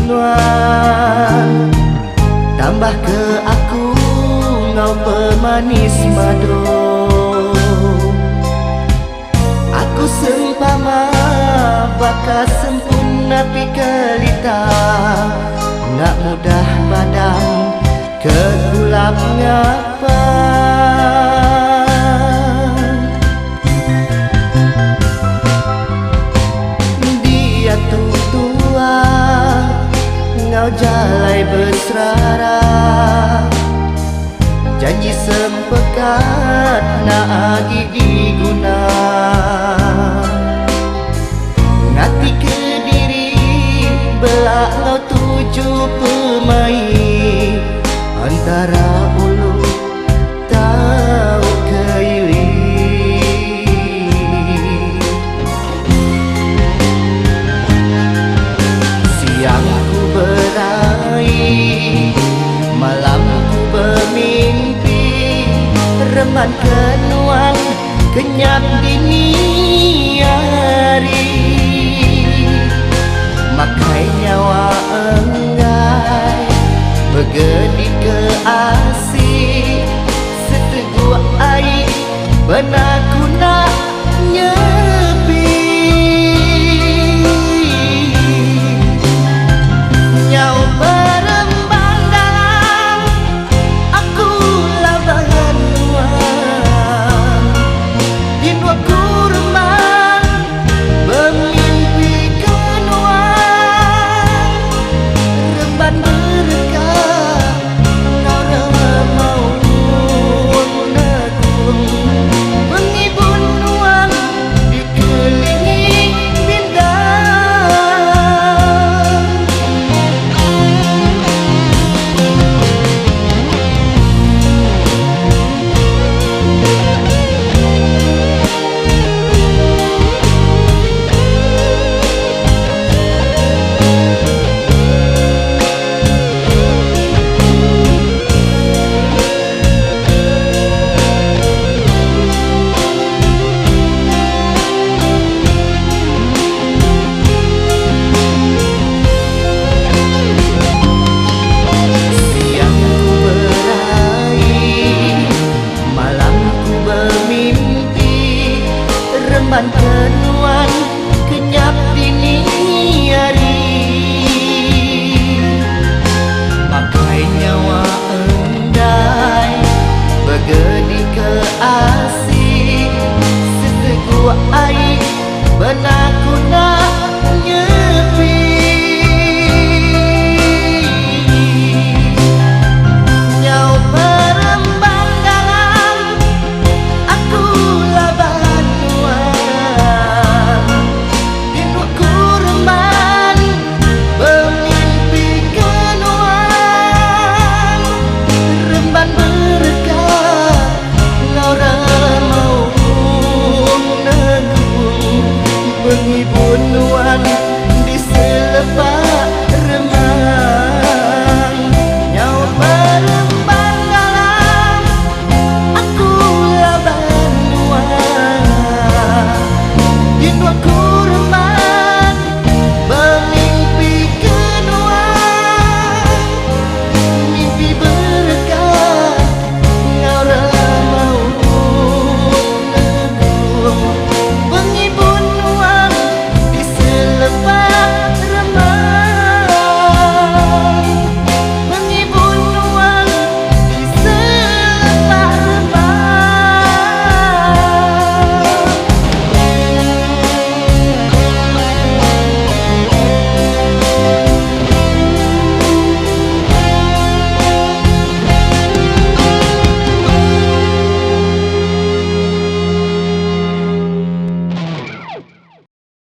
nuan, tambah ke aku ngau pemanis madu. Aku sempama bakas sempurna pikelita, nak mudah padam kekulap ngapa. Dia tua ngau jalai berserara, janji sempekat nak agi diguna. Ngati ke diri belak ngau tuju pemain, antara ulu tahu keili. Siang ku beraih, malam ku bermimpi, reman kenuan kenyap dini hari. Makai nyawa